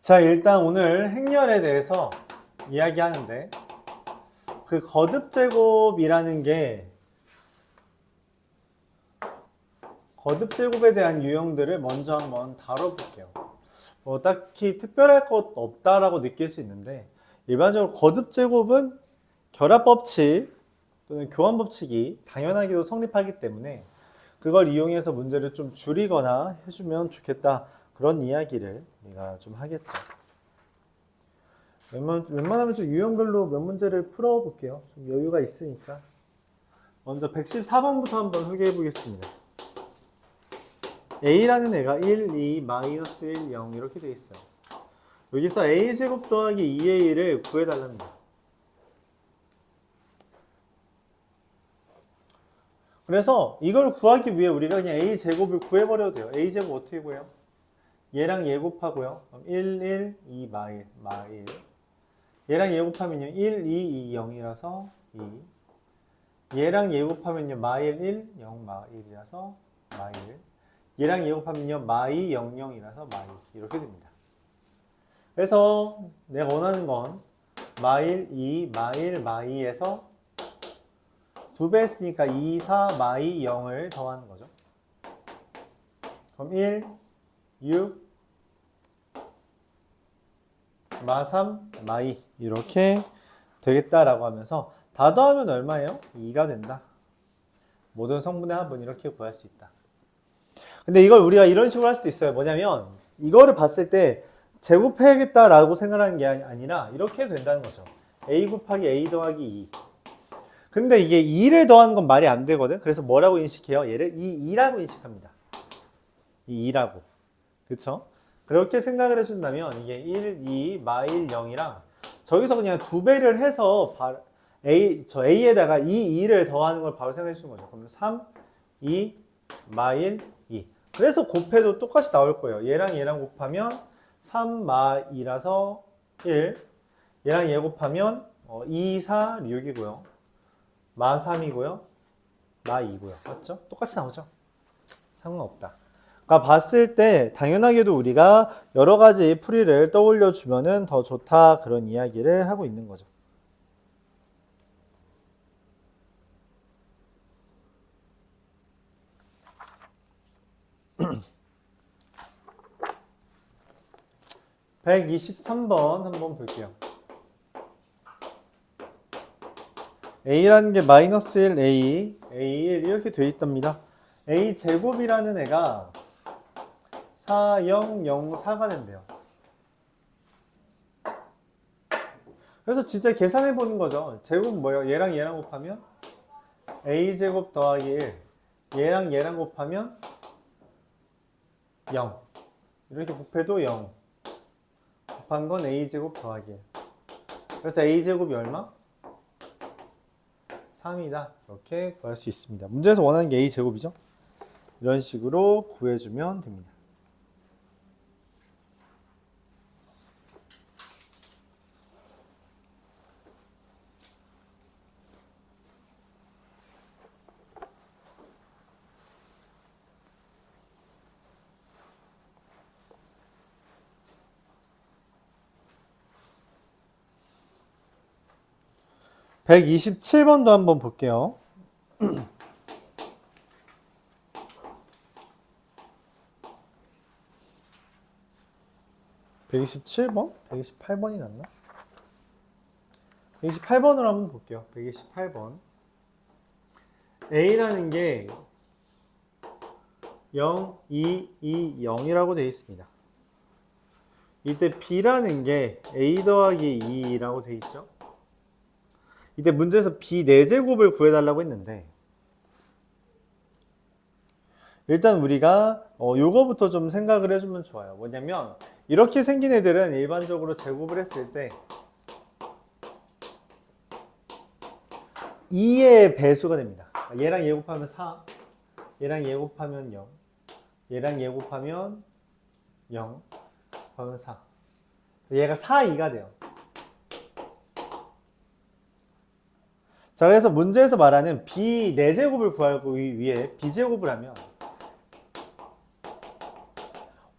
자, 일단 오늘 행렬에 대해서 이야기하는데 그 거듭제곱이라는 게 거듭제곱에 대한 유형들을 먼저 한번 다뤄볼게요. 뭐 딱히 특별할 것 없다라고 느낄 수 있는데 일반적으로 거듭제곱은 결합법칙 또는 교환법칙이 당연하게도 성립하기 때문에 그걸 이용해서 문제를 좀 줄이거나 해주면 좋겠다, 그런 이야기를 우리가 좀 하겠죠. 웬만하면 좀 유형별로 몇 문제를 풀어볼게요. 좀 여유가 있으니까. 먼저 114번부터 한번 소개해 보겠습니다. a라는 애가 1, 2, 마이너스 1, 0 이렇게 돼 있어요. 여기서 a제곱 더하기 2a를 구해달랍니다. 그래서 이걸 구하기 위해 우리가 그냥 a제곱을 구해버려도 돼요. a제곱 어떻게 구해요? 얘랑 얘 곱하고요. 그럼 1, 1, 2, 마1. 얘랑 얘 곱하면요. 1, 2, 2, 0이라서 2. 얘랑 얘 곱하면요. 마일 1, 0, 마1이라서 마1. 얘랑 얘 곱하면요. 마2, 0, 0이라서 마2. 이렇게 됩니다. 그래서 내가 원하는 건 마1, 2, 마1, 마2에서 2배 했으니까 2, 4, 마2, 0을 더하는 거죠. 그럼 1, 6, 마3, 마2 이렇게 되겠다라고 하면서 다 더하면 얼마예요? 2가 된다. 모든 성분의 합은 이렇게 구할 수 있다. 근데 이걸 우리가 이런 식으로 할 수도 있어요. 뭐냐면 이거를 봤을 때 제곱해야겠다라고 생각하는 게 아니라 이렇게 해도 된다는 거죠. a 곱하기 a 더하기 2. 근데 이게 2를 더하는 건 말이 안 되거든. 그래서 뭐라고 인식해요? 얘를 2라고 인식합니다. 이 2라고. 그쵸? 그렇게 생각을 해준다면 이게 1, 2, 마1, 0이랑 저기서 그냥 2배를 해서 A에다가 2를 더하는 걸 바로 생각해 주는 거죠. 그러면 3, 2, 마1, 2. 그래서 곱해도 똑같이 나올 거예요. 얘랑 곱하면 3, 마2라서 1. 얘랑 얘 곱하면 2, 4, 6이고요. 마3이고요. 마2고요. 맞죠? 똑같이 나오죠? 상관없다. 그러니까 봤을 때 당연하게도 우리가 여러 가지 풀이를 떠올려 주면은 더 좋다, 그런 이야기를 하고 있는 거죠. (123번) 한번 볼게요. a라는 게 마이너스 1, a1 이렇게 돼 있답니다. a 제곱이라는 애가 4, 0, 0, 4가 된대요. 그래서 진짜 계산해 보는 거죠. 제곱은 뭐예요? 얘랑 곱하면 a제곱 더하기 1. 얘랑 곱하면 0. 이렇게 곱해도 0. 곱한 건 a제곱 더하기 1. 그래서 a제곱이 얼마? 3이다. 이렇게 구할 수 있습니다. 문제에서 원하는 게 a제곱이죠. 이런 식으로 구해주면 됩니다. (127번도) 한번 볼게요. 127번? 128번이 낫나? 128번으로 한번 볼게요. 128번. A라는 게 0, 2, 2, 0이라고 되어 있습니다. 이때 B라는 게 A 더하기 2라고 되어 있죠. 이때 문제에서 B 4제곱을 구해달라고 했는데 일단 우리가 요거부터 좀 생각을 해주면 좋아요. 뭐냐면 이렇게 생긴 애들은 일반적으로 제곱을 했을 때 2의 배수가 됩니다. 얘랑 얘 곱하면 4, 얘랑 얘 곱하면 0, 얘랑 얘 곱하면 0, 곱하면 4. 얘가 4, 2가 돼요. 자, 그래서 문제에서 말하는 B 4제곱을 구하기 위해 B제곱을 하면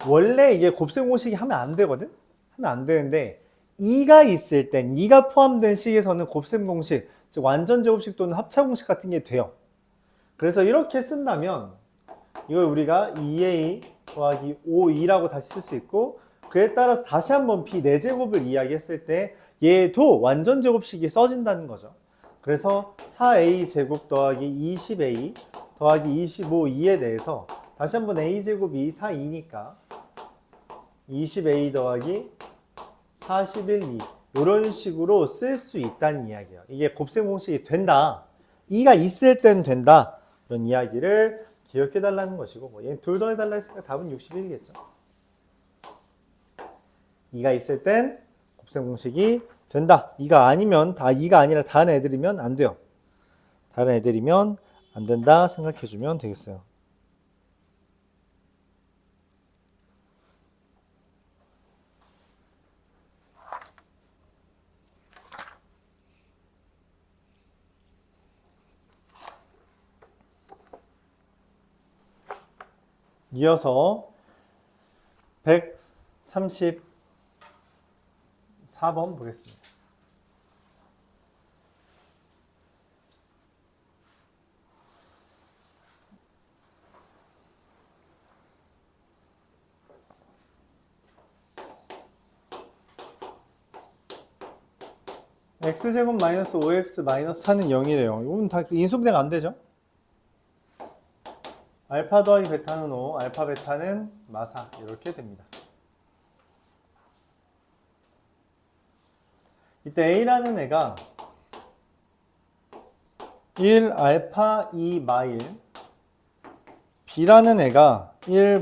원래 이게 곱셈 공식이 하면 안 되거든? 하면 안 되는데 2가 있을 땐 2가 포함된 식에서는 곱셈 공식, 즉 완전 제곱식 또는 합차 공식 같은 게 돼요. 그래서 이렇게 쓴다면 이걸 우리가 2a 더하기 5이라고 다시 쓸 수 있고, 그에 따라서 다시 한번 b 4제곱을 이야기했을 때 얘도 완전 제곱식이 써진다는 거죠. 그래서 4a 제곱 더하기 20a 더하기 25, 2에 대해서 다시 한번 a제곱이 4, 2니까 20a 더하기 41, 2 이런 식으로 쓸 수 있다는 이야기예요. 이게 곱셈 공식이 된다. 2가 있을 땐 된다. 이런 이야기를 기억해 달라는 것이고, 뭐 얘 둘 더 해달라 했으니까 답은 61이겠죠. 2가 있을 땐 곱셈 공식이 된다. 2가 아니면, 2가 아니라 다른 애들이면 안 돼요. 다른 애들이면 안 된다 생각해 주면 되겠어요. 이어서 134번 보겠습니다. x제곱 마이너스 5x 마이너스 4는 0이래요. 이건 다 인수분해가 안 되죠? 알파 더하기 베타는 5, 알파 베타는 마사 이렇게 됩니다. 이때 a라는 애가 1 알파 2 마일, b라는 애가 1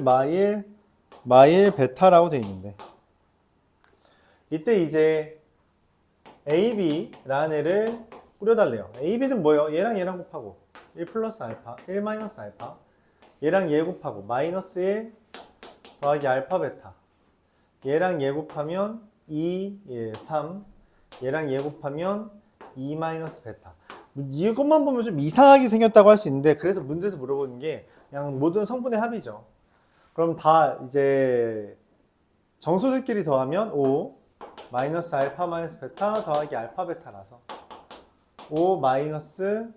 마일 베타라고 되어 있는데, 이때 이제 AB라는 애를 꾸려달래요. AB는 뭐예요? 얘랑 곱하고 1 플러스 알파, 1 마이너스 알파, 얘랑 얘 곱하고 마이너스 1 더하기 알파 베타, 얘랑 얘 곱하면 2, 1, 3, 얘랑 얘 곱하면 2 마이너스 베타. 이것만 보면 좀 이상하게 생겼다고 할 수 있는데, 그래서 문제에서 물어보는 게 그냥 모든 성분의 합이죠. 그럼 다 이제 정수들끼리 더하면 5 마이너스 알파 마이너스 베타 더하기 알파 베타라서 5 마이너스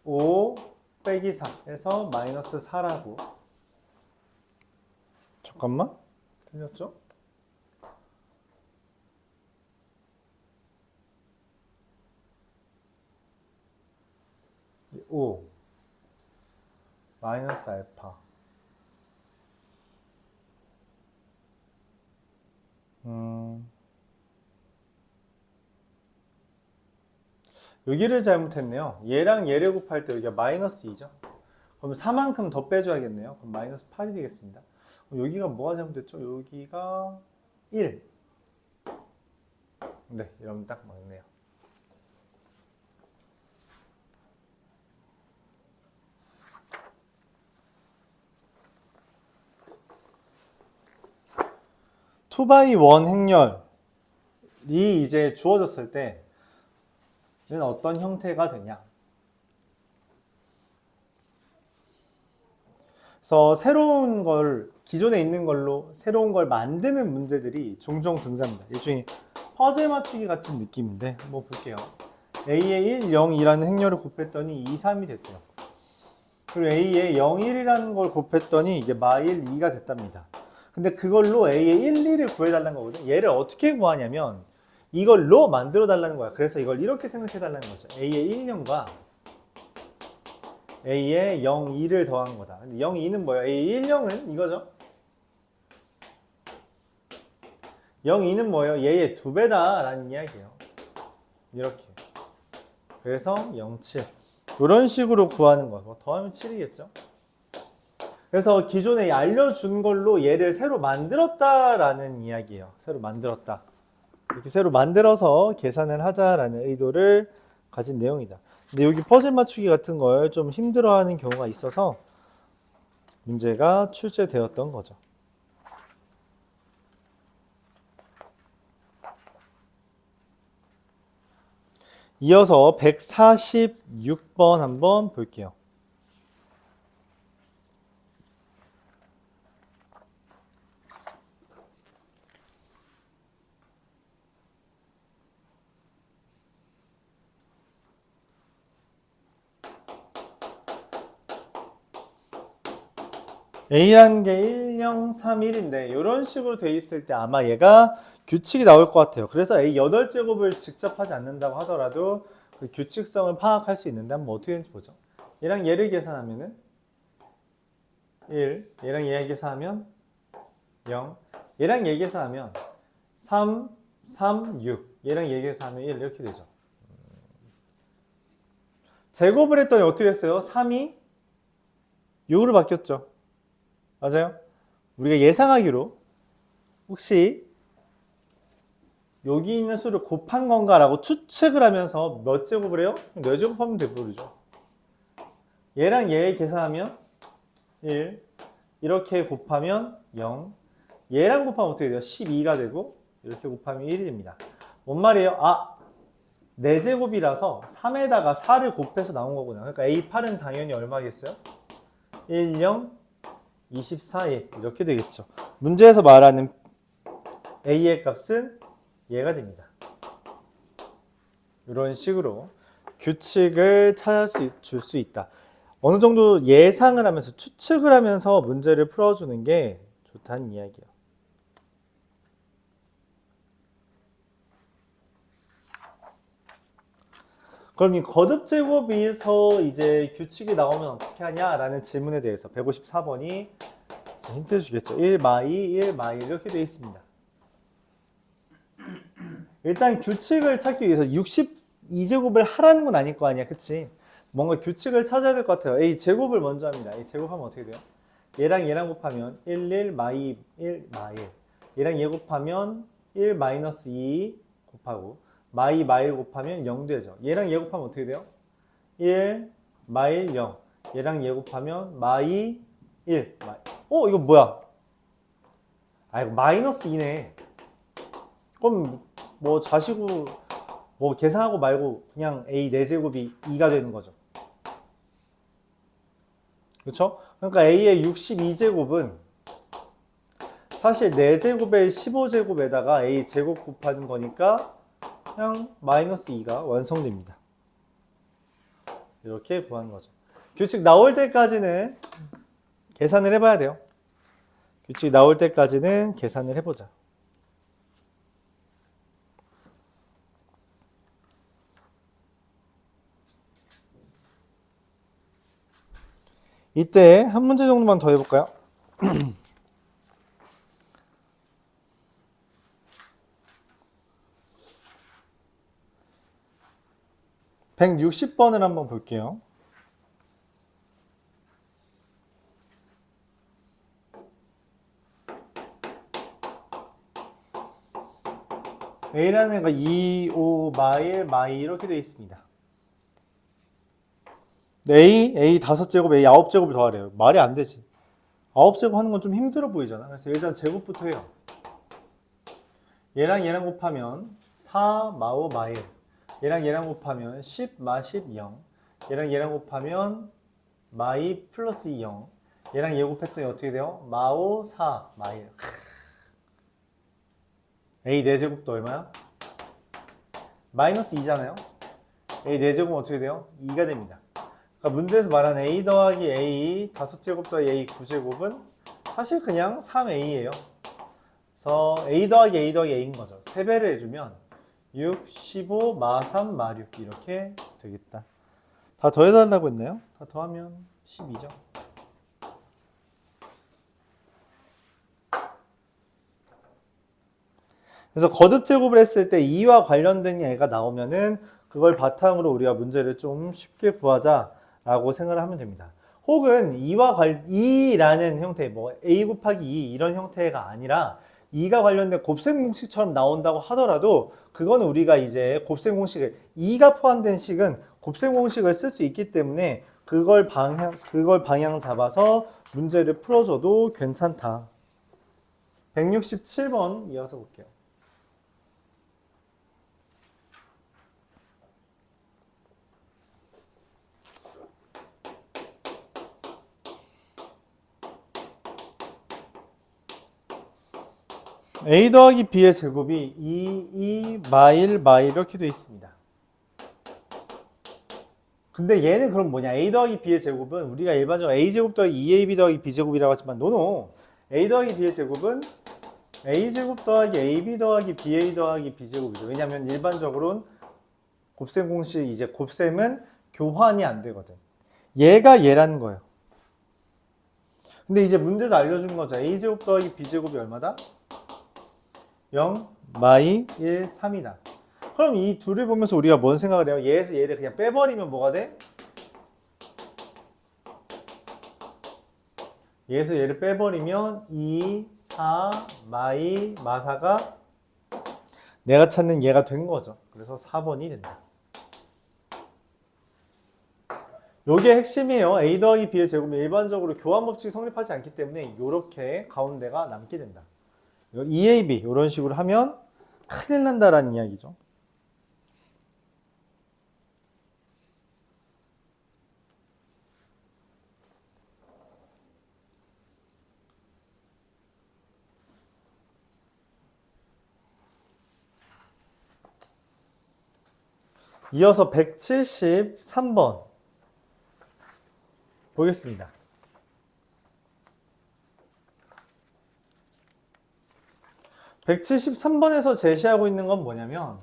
5 빼기 4 해서 마이너스 4라고. 잠깐만, 틀렸죠? 오 마이너스 알파 여기를 잘못했네요. 얘랑 얘를 곱할 때 여기가 마이너스 2죠. 그럼 4만큼 더 빼줘야겠네요. 그럼 마이너스 8이 되겠습니다. 여기가 뭐가 잘못됐죠? 여기가 1. 네, 이러면 딱 맞네요. (2x1) 행렬이 이제 주어졌을 때 얘는 어떤 형태가 되냐? 그래서 새로운 걸, 기존에 있는 걸로 새로운 걸 만드는 문제들이 종종 등장합니다. 일종의 퍼즐 맞추기 같은 느낌인데 한번 볼게요. A에 1, 0, 2라는 행렬을 곱했더니 2, 3이 됐대요. 그리고 A에 0, 1이라는 걸 곱했더니 이게 마일 2가 됐답니다. 근데 그걸로 A의 1, 2를 구해달라는 거거든. 얘를 어떻게 구하냐면 이걸로 만들어 달라는 거야. 그래서 이걸 이렇게 생각해 달라는 거죠. A의 1년과 A의 0, 2를 더한 거다. 근데 0, 2는 뭐야? A의 1, 0은 이거죠. 0, 2는 뭐예요? 얘의 2배다 라는 이야기예요. 이렇게. 그래서 0, 7 이런 식으로 구하는 거. 뭐 더하면 7이겠죠. 그래서 기존에 알려준 걸로 얘를 새로 만들었다라는 이야기예요. 새로 만들었다. 이렇게 새로 만들어서 계산을 하자라는 의도를 가진 내용이다. 근데 여기 퍼즐 맞추기 같은 걸 좀 힘들어하는 경우가 있어서 문제가 출제되었던 거죠. 이어서 146번 한번 볼게요. A라는 게 1, 0, 3, 1인데 이런 식으로 돼 있을 때 아마 얘가 규칙이 나올 것 같아요. 그래서 A 8제곱을 직접 하지 않는다고 하더라도 그 규칙성을 파악할 수 있는데 한번 어떻게 되는지 보죠. 얘랑 얘를 계산하면은 1, 얘랑 얘 계산하면 0, 얘랑 얘 계산하면 3, 3, 6, 얘랑 얘 계산하면 1 이렇게 되죠. 제곱을 했더니 어떻게 됐어요? 3이 6으로 바뀌었죠. 맞아요? 우리가 예상하기로 혹시 여기 있는 수를 곱한 건가라고 추측을 하면서 몇 제곱을 해요? 4제곱하면 돼버리죠. 얘랑 얘 계산하면 1, 이렇게 곱하면 0, 얘랑 곱하면 어떻게 돼요? 12가 되고 이렇게 곱하면 1이 됩니다. 뭔 말이에요? 아, 4제곱이라서 3에다가 4를 곱해서 나온 거구나. 그러니까 A8은 당연히 얼마겠어요? 1, 0, 24, 1 이렇게 되겠죠. 문제에서 말하는 A의 값은 얘가 됩니다. 이런 식으로 규칙을 줄 수 있다. 어느 정도 예상을 하면서 추측을 하면서 문제를 풀어주는 게 좋다는 이야기예요. 그럼 이 거듭제곱에서 이제 규칙이 나오면 어떻게 하냐라는 질문에 대해서 154번이 힌트 주겠죠. 1 마이 1 마이 이렇게 되어 있습니다. 일단 규칙을 찾기 위해서 62제곱을 하라는 건 아닐 거 아니야. 그치? 뭔가 규칙을 찾아야 될 것 같아요. A 제곱을 먼저 합니다. A 제곱하면 어떻게 돼요? 얘랑 곱하면 1, 1, 마이 1, 마이 1. 얘랑 얘 곱하면 1 마이너스 2 곱하고 마이 1 곱하면 0 되죠. 얘랑 얘 곱하면 어떻게 돼요? 1 마일 0. 얘랑 얘 곱하면 마이 1. 이거 뭐야? 아, 이거 마이너스 2네. 그럼 뭐 자시고 뭐 계산하고 말고 그냥 A 4제곱이 2가 되는 거죠. 그렇죠? 그러니까 A의 62제곱은 사실 4제곱에 15제곱에다가 A 제곱 곱하는 거니까 그냥 마이너스 2가 완성됩니다. 이렇게 구하는 거죠. 규칙 나올 때까지는 계산을 해봐야 돼요. 규칙 나올 때까지는 계산을 해보자. 이때 한 문제 정도만 더 해볼까요? 160번을 한번 볼게요. A라는 애가 2, 5, 마일 이렇게 되어 있습니다. A 5제곱, A 9제곱을 더하래요. 말이 안 되지. 9제곱 하는 건 좀 힘들어 보이잖아. 그래서 일단 제곱부터 해요. 얘랑 곱하면 4, 마오, 마일. 얘랑 곱하면 10, 마, 10, 0. 얘랑 곱하면 마이 플러스 2, 0. 얘랑 얘 곱했더니 어떻게 돼요? 마오, 4, 마일. A 4제곱도 얼마야? 마이너스 2잖아요. A 4제곱은 어떻게 돼요? 2가 됩니다. 그러니까 문제에서 말하는 A 더하기 A 5제곱 더하기 A 9제곱은 사실 그냥 3A예요. 그래서 A 더하기 A 더하기 A인 거죠. 3배를 해주면 6, 15, 마 3, 마 6 이렇게 되겠다. 다 더해달라고 했나요? 다 더하면 12죠. 그래서 거듭 제곱을 했을 때 2와 관련된 애가 나오면은 그걸 바탕으로 우리가 문제를 좀 쉽게 구하자라고 생각을 하면 됩니다. 혹은 2라는 형태, 뭐 A 곱하기 2 이런 형태가 아니라 2가 관련된 곱셈 공식처럼 나온다고 하더라도 그거는 우리가 이제 곱셈 공식을 2가 포함된 식은 곱셈 공식을 쓸 수 있기 때문에 그걸 방향 잡아서 문제를 풀어줘도 괜찮다. 167번 이어서 볼게요. A 더하기 B의 제곱이 2, 마일 이렇게 되어 있습니다. 근데 얘는 그럼 뭐냐? A 더하기 B의 제곱은 우리가 일반적으로 A제곱 더하기 2AB 더하기 B제곱이라고 하지만 노노. A 더하기 B의 제곱은 A제곱 더하기 AB 더하기 BA 더하기 B제곱이죠. 왜냐면 일반적으로는 곱셈 공식 이제 곱셈은 교환이 안 되거든. 얘가 얘라는 거예요. 근데 이제 문제에서 알려준 거죠. A제곱 더하기 B제곱이 얼마다? 0, 마이 1, 3이다. 그럼 이 둘을 보면서 우리가 뭔 생각을 해요? 얘에서 얘를 그냥 빼버리면 뭐가 돼? 얘에서 얘를 빼버리면 2, 4, 마이, 마사가 내가 찾는 얘가 된 거죠. 그래서 4번이 된다. 요게 핵심이에요. A 더하기 B의 제곱은 일반적으로 교환 법칙이 성립하지 않기 때문에 이렇게 가운데가 남게 된다. 2AB 이런 식으로 하면 큰일 난다라는 이야기죠. 이어서 173번 보겠습니다. 173번에서 제시하고 있는 건 뭐냐면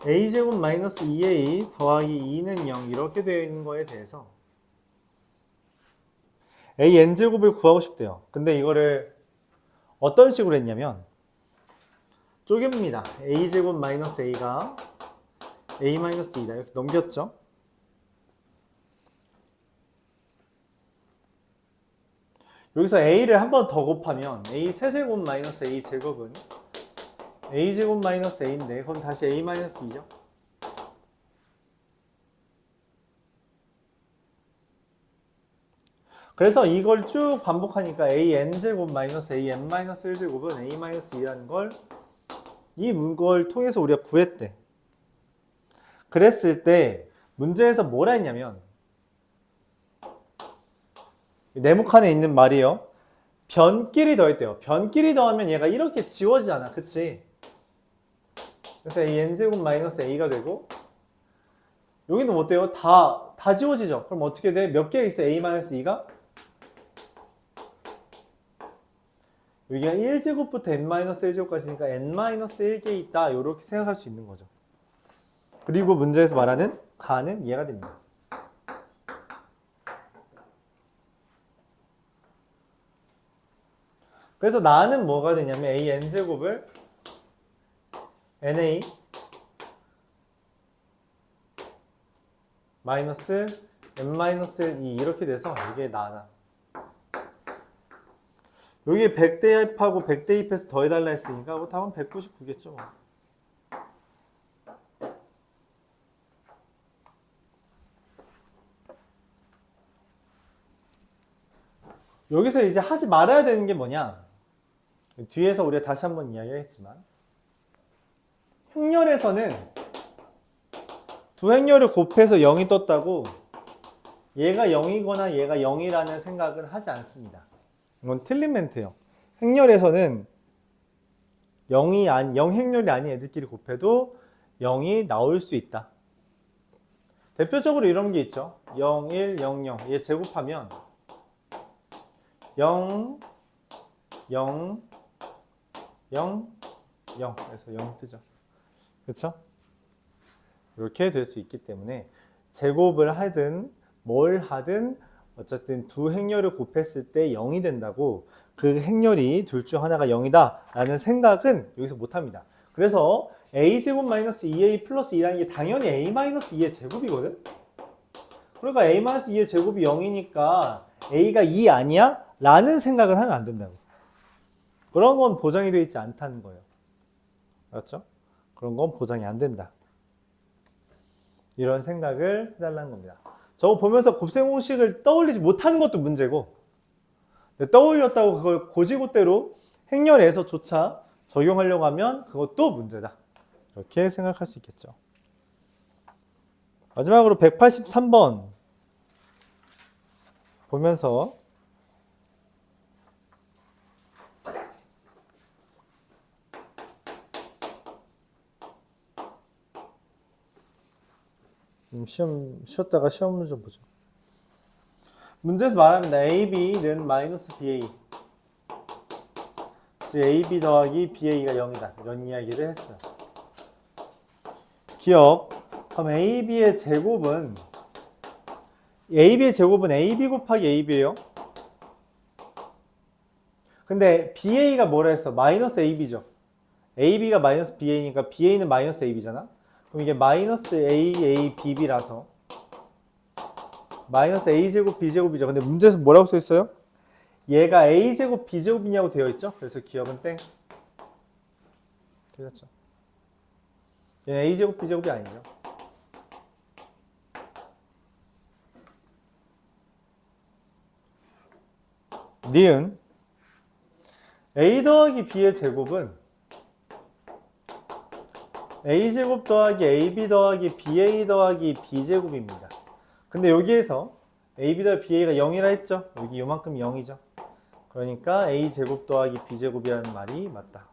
a제곱 마이너스 2a 더하기 2는 0 이렇게 되어 있는 거에 대해서 an제곱을 구하고 싶대요. 근데 이거를 어떤 식으로 했냐면 쪼갭니다. a제곱 마이너스 a가 a 마이너스 2다 이렇게 넘겼죠. 여기서 a를 한 번 더 곱하면 a 세제곱 마이너스 a 제곱은 a 제곱 마이너스 a인데 그럼 다시 a 마이너스 2죠. 그래서 이걸 쭉 반복하니까 a n 제곱 마이너스 a n 마이너스 1 제곱은 a 마이너스 2라는 걸 이걸 통해서 우리가 구했대. 그랬을 때 문제에서 뭐라 했냐면 네모칸에 있는 말이에요. 변끼리 더했대요. 변끼리 더하면 얘가 이렇게 지워지잖아. 그치? 그래서 a n제곱 마이너스 a가 되고 여기는 어때요? 다 지워지죠? 그럼 어떻게 돼? 몇 개 있어? a 마이너스 2가? 여기가 1제곱부터 n 마이너스 1제곱까지니까 n 마이너스 1개 있다. 이렇게 생각할 수 있는 거죠. 그리고 문제에서 말하는 가는 얘가 됩니다. 그래서 나는 뭐가 되냐면 a n제곱을 na 마이너스 n 마이너스 2 이렇게 돼서 이게 나나. 여기 100 대입하고 100 대입해서 더해달라 했으니까 뭐 답은 199겠죠. 여기서 이제 하지 말아야 되는 게 뭐냐? 뒤에서 우리가 다시 한번 이야기했지만 행렬에서는 두 행렬을 곱해서 0이 떴다고 얘가 0이거나 얘가 0이라는 생각은 하지 않습니다. 이건 틀린 멘트예요. 행렬에서는 0 행렬이 아닌 애들끼리 곱해도 0이 나올 수 있다. 대표적으로 이런 게 있죠. 0, 1, 0, 0. 얘 제곱하면 0, 0, 0, 0. 그래서 0 뜨죠. 그렇죠? 이렇게 될 수 있기 때문에 제곱을 하든 뭘 하든 어쨌든 두 행렬을 곱했을 때 0이 된다고 그 행렬이 둘 중 하나가 0이다 라는 생각은 여기서 못합니다. 그래서 a제곱 마이너스 2a 플러스 2라는 게 당연히 a 마이너스 2의 제곱이거든. 그러니까 a 마이너스 2의 제곱이 0이니까 a가 2 아니야? 라는 생각을 하면 안 된다고. 그런 건 보장이 되어 있지 않다는 거예요. 그렇죠? 그런 건 보장이 안 된다. 이런 생각을 해달라는 겁니다. 저거 보면서 곱셈 공식을 떠올리지 못하는 것도 문제고 떠올렸다고 그걸 고지고대로 행렬에서조차 적용하려고 하면 그것도 문제다. 이렇게 생각할 수 있겠죠. 마지막으로 183번 보면서 시험 쉬었다가 시험을 좀 보죠. 문제에서 말합니다. AB는 마이너스 BA. 즉 AB 더하기 BA가 0이다. 이런 이야기를 했어요. 기억. 그럼 AB의 제곱은 AB 곱하기 AB예요. 근데 BA가 뭐라 했어? 마이너스 AB죠. AB가 마이너스 BA니까 BA는 마이너스 AB잖아. 그럼 이게 마이너스 AABB라서 마이너스 A제곱 B제곱이죠. 근데 문제에서 뭐라고 써 있어요? 얘가 A제곱 B제곱이냐고 되어 있죠. 그래서 기억은 땡. 틀렸죠. 얘는 A제곱 B제곱이 아니죠. 니은 A 더하기 B의 제곱은 A제곱 더하기 AB 더하기 BA 더하기 B제곱입니다. 근데 여기에서 AB 더하기 BA가 0이라 했죠? 여기 요만큼 0이죠. 그러니까 A제곱 더하기 B제곱이라는 말이 맞다.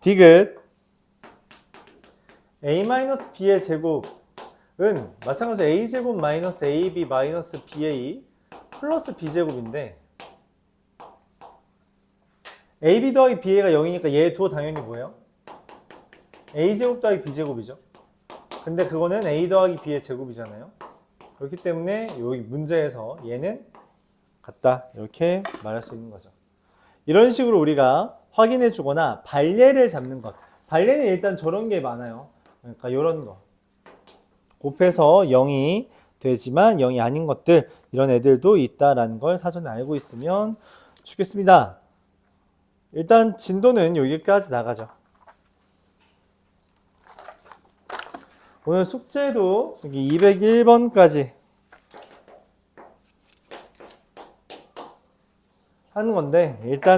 디귿 A-B의 제곱은 마찬가지로 A제곱 마이너스 AB 마이너스 BA 플러스 B제곱인데 AB 더하기 BA가 0이니까 얘도 당연히 뭐예요? A제곱 더하기 B제곱이죠. 근데 그거는 A 더하기 B의 제곱이잖아요. 그렇기 때문에 여기 문제에서 얘는 같다. 이렇게 말할 수 있는 거죠. 이런 식으로 우리가 확인해 주거나 발례를 잡는 것. 발례는 일단 저런 게 많아요. 그러니까 이런 거. 곱해서 0이 되지만 0이 아닌 것들, 이런 애들도 있다라는 걸 사전에 알고 있으면 좋겠습니다. 일단 진도는 여기까지 나가죠. 오늘 숙제도 여기 201번까지 하는 건데 일단은